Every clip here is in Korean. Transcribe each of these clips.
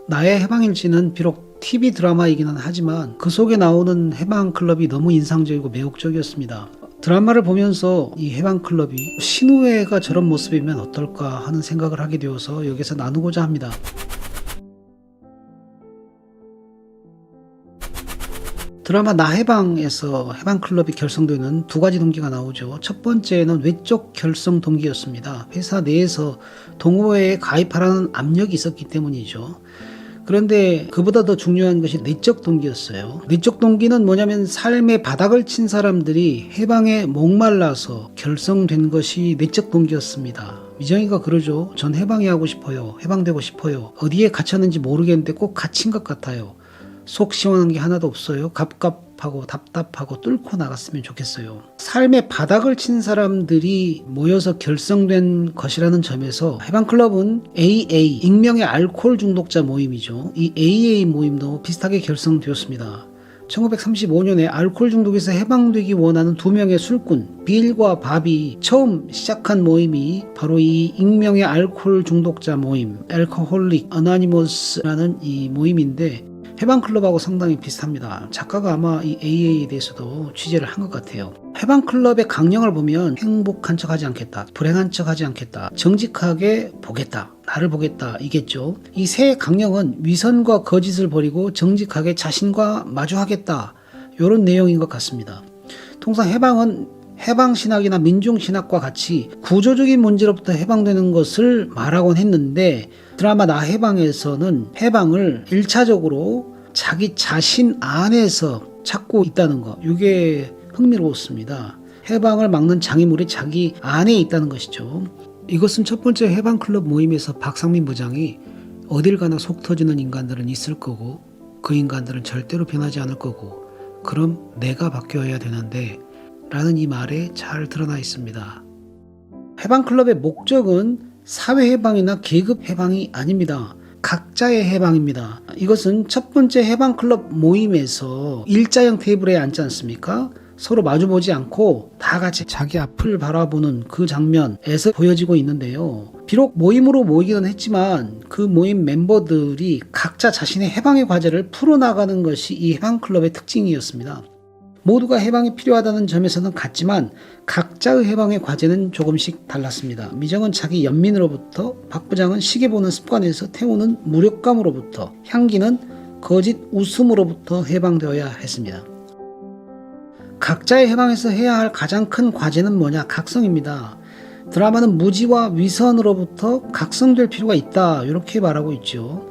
나의 해방일지는 비록 TV 드라마이기는 하지만 그 속에 나오는 해방클럽이 너무 인상적이고 매혹적이었습니다. 드라마를 보면서 이 해방클럽이 신우회가 저런 모습이면 어떨까 하는 생각을 하게 되어서 여기서 나누고자 합니다. 드라마 나해방에서 해방클럽이 결성되는 두 가지 동기가 나오죠. 첫 번째는 외적 결성 동기였습니다. 회사 내에서 동호회에 가입하라는 압력이 있었기 때문이죠. 그런데 그보다 더 중요한 것이 내적 동기였어요. 내적 동기는 뭐냐면 삶의 바닥을 친 사람들이 해방에 목말라서 결성된 것이 내적 동기였습니다. 미정이가 그러죠. 전 해방이 하고 싶어요. 해방되고 싶어요. 어디에 갇혔는지 모르겠는데 꼭 갇힌 것 같아요. 속 시원한 게 하나도 없어요. 갑갑하고 답답하고 뚫고 나갔으면 좋겠어요. 삶의 바닥을 친 사람들이 모여서 결성된 것이라는 점에서 해방클럽은 AA, 익명의 알코올 중독자 모임이죠. 이 AA 모임도 비슷하게 결성되었습니다. 1935년에 알코올 중독에서 해방되기 원하는 두 명의 술꾼 빌과 밥이 처음 시작한 모임이 바로 이 익명의 알코올 중독자 모임, 알코홀릭 어나니머스라는 이 모임인데 해방클럽하고 상당히 비슷합니다. 작가가 아마 이 AA에 대해서도 취재를 한 것 같아요. 해방클럽의 강령을 보면 행복한 척하지 않겠다, 불행한 척하지 않겠다, 정직하게 보겠다, 나를 보겠다 이겠죠. 이 세 강령은 위선과 거짓을 버리고 정직하게 자신과 마주하겠다 이런 내용인 것 같습니다. 통상 해방은 해방신학이나 민중신학과 같이 구조적인 문제로부터 해방되는 것을 말하곤 했는데 드라마 나해방에서는 해방을 1차적으로 자기 자신 안에서 찾고 있다는 것, 이게 흥미로웠습니다. 해방을 막는 장애물이 자기 안에 있다는 것이죠. 이것은 첫 번째 해방클럽 모임에서 박상민 부장이 어딜 가나 속 터지는 인간들은 있을 거고 그 인간들은 절대로 변하지 않을 거고 그럼 내가 바뀌어야 되는데 라는 이 말에 잘 드러나 있습니다. 해방클럽의 목적은 사회해방이나 계급해방이 아닙니다. 각자의 해방입니다. 이것은 첫 번째 해방클럽 모임에서 일자형 테이블에 앉지 않습니까? 서로 마주보지 않고 다 같이 자기 앞을 바라보는 그 장면에서 보여지고 있는데요. 비록 모임으로 모이기는 했지만 그 모임 멤버들이 각자 자신의 해방의 과제를 풀어나가는 것이 이 해방클럽의 특징이었습니다. 모두가 해방이 필요하다는 점에서는 같지만 각자의 해방의 과제는 조금씩 달랐습니다. 미정은 자기 연민으로부터, 박 부장은 시계 보는 습관에서 태우는 무력감으로부터, 향기는 거짓 웃음으로부터 해방되어야 했습니다. 각자의 해방에서 해야 할 가장 큰 과제는 뭐냐? 각성입니다. 드라마는 무지와 위선으로부터 각성될 필요가 있다 이렇게 말하고 있죠.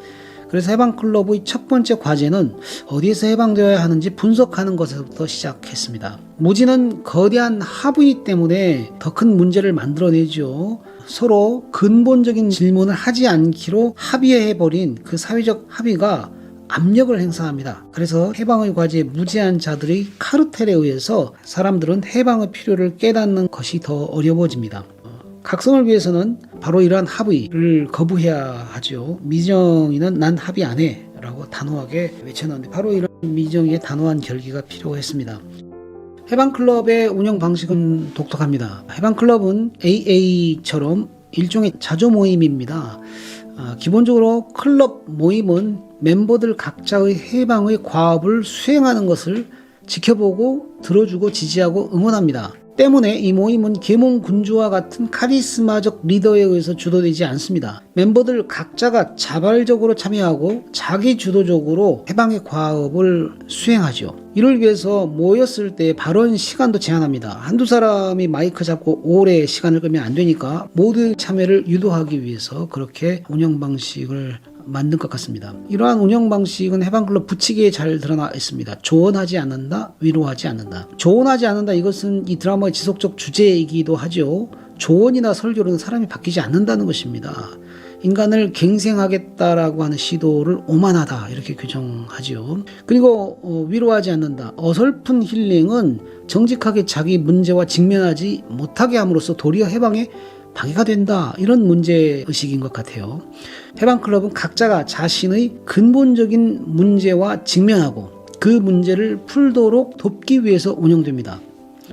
그래서 해방클럽의 첫 번째 과제는 어디에서 해방되어야 하는지 분석하는 것에서부터 시작했습니다. 무지는 거대한 합의 때문에 더 큰 문제를 만들어내죠. 서로 근본적인 질문을 하지 않기로 합의해버린 그 사회적 합의가 압력을 행사합니다. 그래서 해방의 과제에 무지한 자들의 카르텔에 의해서 사람들은 해방의 필요를 깨닫는 것이 더 어려워집니다. 각성을 위해서는 바로 이러한 합의를 거부해야 하죠. 미정이는 난 합의 안 해 라고 단호하게 외쳤는데 바로 이런 미정이의 단호한 결기가 필요했습니다. 해방클럽의 운영 방식은 독특합니다. 해방클럽은 AA처럼 일종의 자조 모임입니다. 기본적으로 클럽 모임은 멤버들 각자의 해방의 과업을 수행하는 것을 지켜보고 들어주고 지지하고 응원합니다. 때문에 이 모임은 계몽군주와 같은 카리스마적 리더에 의해서 주도되지 않습니다. 멤버들 각자가 자발적으로 참여하고 자기 주도적으로 해방의 과업을 수행하죠. 이를 위해서 모였을 때 발언 시간도 제한합니다. 한두 사람이 마이크 잡고 오래 시간을 끌면 안 되니까 모두의 참여를 유도하기 위해서 그렇게 운영 방식을 만든 것 같습니다. 이러한 운영 방식은 해방클럽 부칙에 잘 드러나 있습니다. 조언하지 않는다, 위로하지 않는다. 조언하지 않는다, 이것은 이 드라마의 지속적 주제이기도 하죠. 조언이나 설교로는 사람이 바뀌지 않는다는 것입니다. 인간을 갱생하겠다라고 하는 시도를 오만하다 이렇게 규정하지요. 그리고 위로하지 않는다. 어설픈 힐링은 정직하게 자기 문제와 직면하지 못하게 함으로써 도리어 해방에 방해가 된다, 이런 문제의식인 것 같아요. 해방클럽은 각자가 자신의 근본적인 문제와 직면하고 그 문제를 풀도록 돕기 위해서 운영됩니다.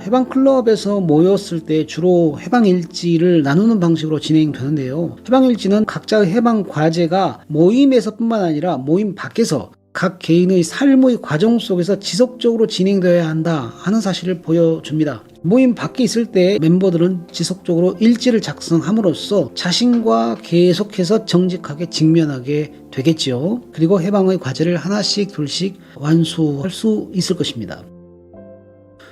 해방클럽에서 모였을 때 주로 해방일지를 나누는 방식으로 진행되는데요. 해방일지는 각자의 해방 과제가 모임에서 뿐만 아니라 모임 밖에서 각 개인의 삶의 과정 속에서 지속적으로 진행되어야 한다 하는 사실을 보여줍니다. 모임 밖에 있을 때 멤버들은 지속적으로 일지를 작성함으로써 자신과 계속해서 정직하게 직면하게 되겠지요. 그리고 해방의 과제를 하나씩 둘씩 완수할 수 있을 것입니다.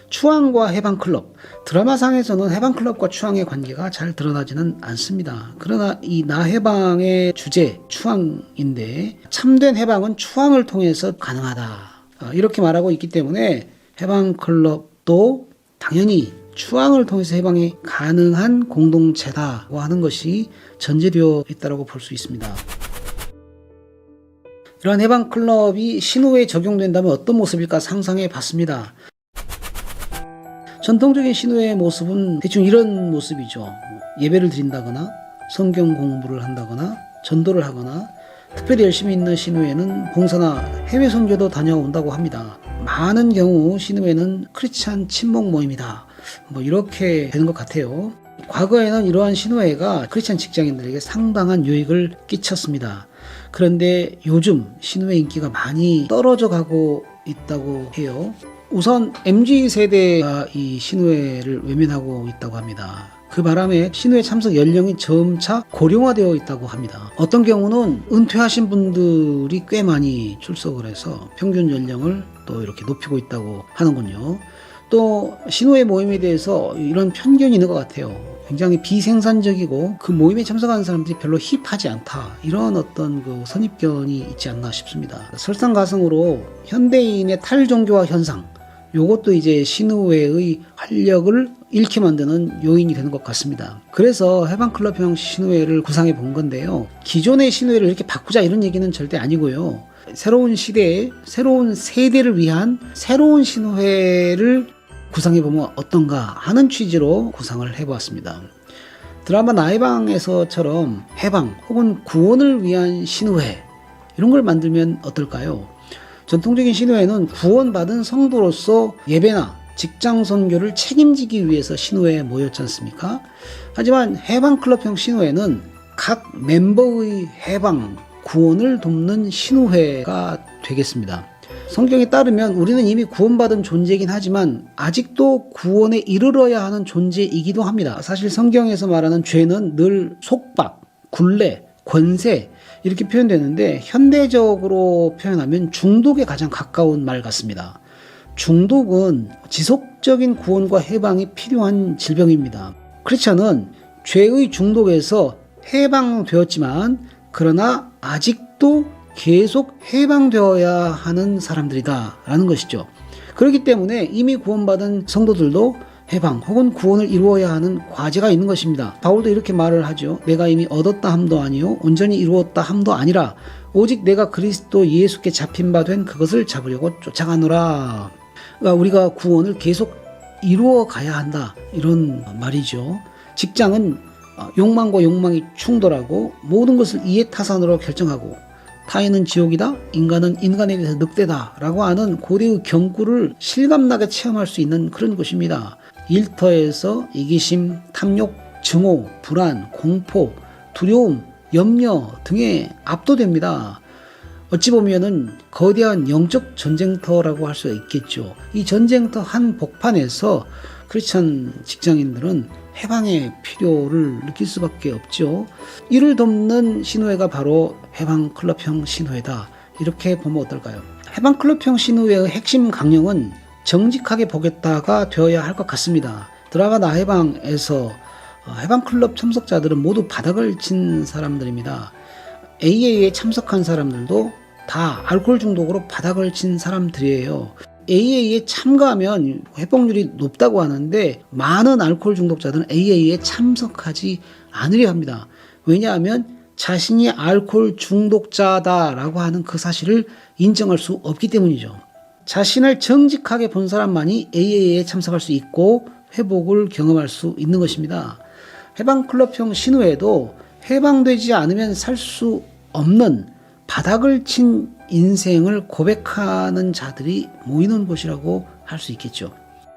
추앙과 해방클럽. 드라마상에서는 해방클럽과 추앙의 관계가 잘 드러나지는 않습니다. 그러나 이 나해방의 주제, 추앙인데 참된 해방은 추앙을 통해서 가능하다. 이렇게 말하고 있기 때문에 해방클럽도 당연히 추앙을 통해서 해방이 가능한 공동체다고 하는 것이 전제되어 있다고 볼 수 있습니다. 이러한 해방클럽이 신호에 적용된다면 어떤 모습일까 상상해 봤습니다. 전통적인 신호의 모습은 대충 이런 모습이죠. 예배를 드린다거나 성경 공부를 한다거나 전도를 하거나 특별히 열심히 있는 신호에는 봉사나 해외 선교도 다녀온다고 합니다. 많은 경우 신호에는 크리스찬 친목 모임이다. 이렇게 되는 것 같아요. 과거에는 이러한 신호회가 크리스찬 직장인들에게 상당한 유익을 끼쳤습니다. 그런데 요즘 신호회 인기가 많이 떨어져 가고 있다고 해요. 우선 MZ세대가 이 신우회를 외면하고 있다고 합니다. 그 바람에 신우회 참석 연령이 점차 고령화되어 있다고 합니다. 어떤 경우는 은퇴하신 분들이 꽤 많이 출석을 해서 평균 연령을 또 이렇게 높이고 있다고 하는군요. 또 신우회 모임에 대해서 이런 편견이 있는 것 같아요. 굉장히 비생산적이고 그 모임에 참석하는 사람들이 별로 힙하지 않다. 이런 어떤 그 선입견이 있지 않나 싶습니다. 설상가상으로 현대인의 탈종교화 현상, 요것도 이제 신우회의 활력을 잃게 만드는 요인이 되는 것 같습니다. 그래서 해방클럽형 신우회를 구상해 본 건데요. 기존의 신우회를 이렇게 바꾸자 이런 얘기는 절대 아니고요. 새로운 시대에 새로운 세대를 위한 새로운 신우회를 구상해 보면 어떤가 하는 취지로 구상을 해보았습니다. 드라마 나해방에서처럼 해방 혹은 구원을 위한 신우회 이런 걸 만들면 어떨까요? 전통적인 신우회는 구원받은 성도로서 예배나 직장 선교를 책임지기 위해서 신우회에 모였지 않습니까? 하지만 해방클럽형 신우회는 각 멤버의 해방, 구원을 돕는 신우회가 되겠습니다. 성경에 따르면 우리는 이미 구원받은 존재이긴 하지만 아직도 구원에 이르러야 하는 존재이기도 합니다. 사실 성경에서 말하는 죄는 늘 속박, 굴레, 권세 이렇게 표현되는데 현대적으로 표현하면 중독에 가장 가까운 말 같습니다. 중독은 지속적인 구원과 해방이 필요한 질병입니다. 크리스천은 죄의 중독에서 해방되었지만 그러나 아직도 계속 해방되어야 하는 사람들이다 라는 것이죠. 그렇기 때문에 이미 구원받은 성도들도 해방 혹은 구원을 이루어야 하는 과제가 있는 것입니다. 바울도 이렇게 말을 하죠. 내가 이미 얻었다 함도 아니요 온전히 이루었다 함도 아니라 오직 내가 그리스도 예수께 잡힌 바 된 그것을 잡으려고 쫓아가노라. 그러니까 우리가 구원을 계속 이루어 가야 한다 이런 말이죠. 직장은 욕망과 욕망이 충돌하고 모든 것을 이해타산으로 결정하고 타인은 지옥이다, 인간은 인간에 대해서 늑대다 라고 하는 고대의 경구를 실감나게 체험할 수 있는 그런 곳입니다. 일터에서 이기심, 탐욕, 증오, 불안, 공포, 두려움, 염려 등에 압도됩니다. 어찌 보면은 거대한 영적 전쟁터라고 할 수 있겠죠. 이 전쟁터 한 복판에서 크리스천 직장인들은 해방의 필요를 느낄 수밖에 없죠. 이를 돕는 신우회가 바로 해방클럽형 신우회다. 이렇게 보면 어떨까요? 해방클럽형 신우회의 핵심 강령은 정직하게 보겠다가 되어야 할 것 같습니다. 드라마 나해방에서 해방클럽 참석자들은 모두 바닥을 친 사람들입니다. AA에 참석한 사람들도 다 알코올 중독으로 바닥을 친 사람들이에요. AA에 참가하면 회복률이 높다고 하는데 많은 알코올 중독자들은 AA에 참석하지 않으려 합니다. 왜냐하면 자신이 알코올 중독자다라고 하는 그 사실을 인정할 수 없기 때문이죠. 자신을 정직하게 본 사람만이 AA에 참석할 수 있고 회복을 경험할 수 있는 것입니다. 해방클럽형 신우회도 해방되지 않으면 살 수 없는 바닥을 친 인생을 고백하는 자들이 모이는 곳이라고 할 수 있겠죠.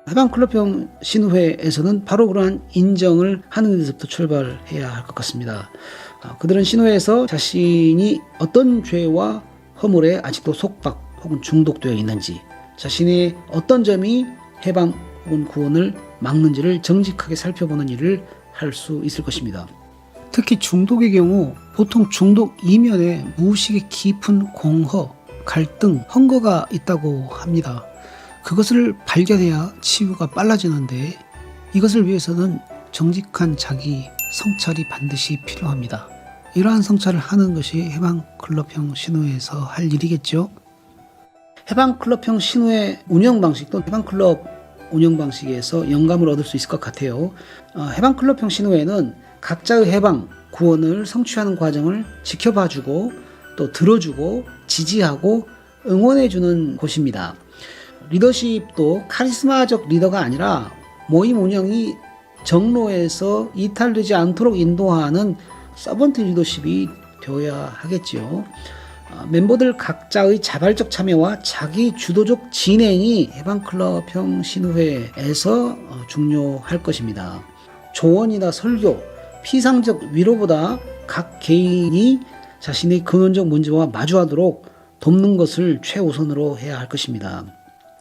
해방클럽형 신우회에서는 바로 그러한 인정을 하는 데서부터 출발해야 할 것 같습니다. 그들은 신우회에서 자신이 어떤 죄와 허물에 아직도 속박 혹은 중독되어 있는지, 자신의 어떤 점이 해방 혹은 구원을 막는지를 정직하게 살펴보는 일을 할 수 있을 것입니다. 특히 중독의 경우 보통 중독 이면에 무의식의 깊은 공허, 갈등, 헝거가 있다고 합니다. 그것을 발견해야 치유가 빨라지는데 이것을 위해서는 정직한 자기 성찰이 반드시 필요합니다. 이러한 성찰을 하는 것이 해방클럽형 신우회에서 할 일이겠죠. 해방클럽형 신우회 운영 방식 또 해방클럽 운영 방식에서 영감을 얻을 수 있을 것 같아요. 해방클럽형 신우회는 각자의 해방, 구원을 성취하는 과정을 지켜봐주고 또 들어주고 지지하고 응원해주는 곳입니다. 리더십도 카리스마적 리더가 아니라 모임 운영이 정로에서 이탈되지 않도록 인도하는 서번트 리더십이 되어야 하겠지요. 멤버들 각자의 자발적 참여와 자기 주도적 진행이 해방클럽형 신우회에서 중요할 것입니다. 조언이나 설교, 피상적 위로보다 각 개인이 자신의 근원적 문제와 마주하도록 돕는 것을 최우선으로 해야 할 것입니다.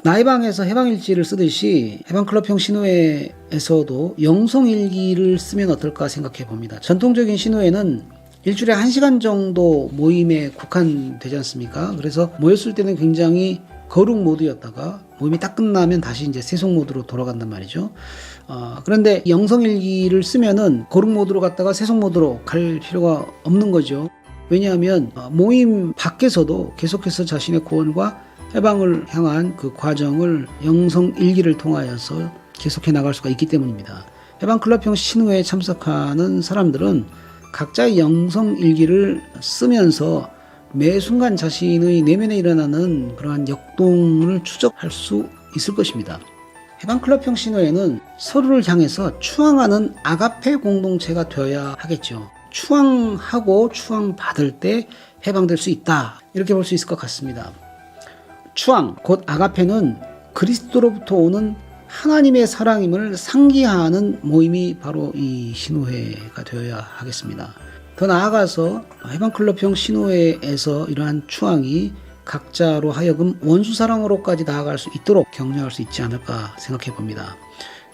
나의 방에서 해방일지를 쓰듯이 해방클럽형 신우회에서도 영성일기를 쓰면 어떨까 생각해 봅니다. 전통적인 신우회는 일주일에 1시간 정도 모임에 국한되지 않습니까? 그래서 모였을 때는 굉장히 거룩 모드였다가 모임이 딱 끝나면 다시 이제 세속 모드로 돌아간단 말이죠. 그런데 영성일기를 쓰면은 거룩 모드로 갔다가 세속 모드로 갈 필요가 없는 거죠. 왜냐하면 모임 밖에서도 계속해서 자신의 구원과 해방을 향한 그 과정을 영성일기를 통하여서 계속해 나갈 수가 있기 때문입니다. 해방클럽형 신우회에 참석하는 사람들은 각자의 영성일기를 쓰면서 매 순간 자신의 내면에 일어나는 그러한 역동을 추적할 수 있을 것입니다. 해방클럽형 신우회는 서로를 향해서 추앙하는 아가페 공동체가 되어야 하겠죠. 추앙하고 추앙받을 때 해방될 수 있다, 이렇게 볼 수 있을 것 같습니다. 추앙, 곧 아가페는 그리스도로부터 오는 하나님의 사랑임을 상기하는 모임이 바로 이 신우회가 되어야 하겠습니다. 더 나아가서 해방클럽형 신우회에서 이러한 추앙이 각자로 하여금 원수사랑으로까지 나아갈 수 있도록 격려할 수 있지 않을까 생각해 봅니다.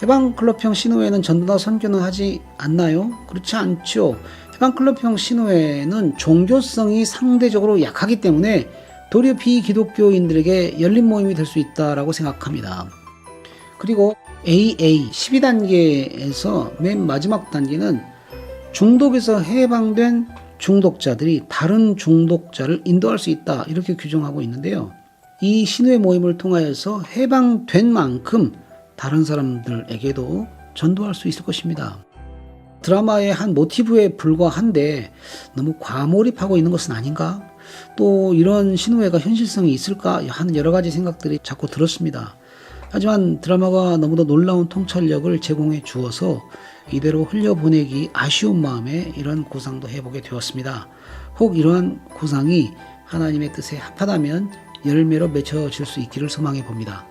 해방클럽형 신우회는 전도나 선교는 하지 않나요? 그렇지 않죠. 해방클럽형 신우회는 종교성이 상대적으로 약하기 때문에 도리어 비기독교인들에게 열린 모임이 될 수 있다고 생각합니다. 그리고 AA 12단계에서 맨 마지막 단계는 중독에서 해방된 중독자들이 다른 중독자를 인도할 수 있다, 이렇게 규정하고 있는데요. 이 신우회 모임을 통하여서 해방된 만큼 다른 사람들에게도 전도할 수 있을 것입니다. 드라마의 한 모티브에 불과한데 너무 과몰입하고 있는 것은 아닌가? 또 이런 신우회가 현실성이 있을까 하는 여러 가지 생각들이 자꾸 들었습니다. 하지만 드라마가 너무도 놀라운 통찰력을 제공해 주어서 이대로 흘려보내기 아쉬운 마음에 이런 구상도 해보게 되었습니다. 혹 이러한 구상이 하나님의 뜻에 합하다면 열매로 맺혀질 수 있기를 소망해 봅니다.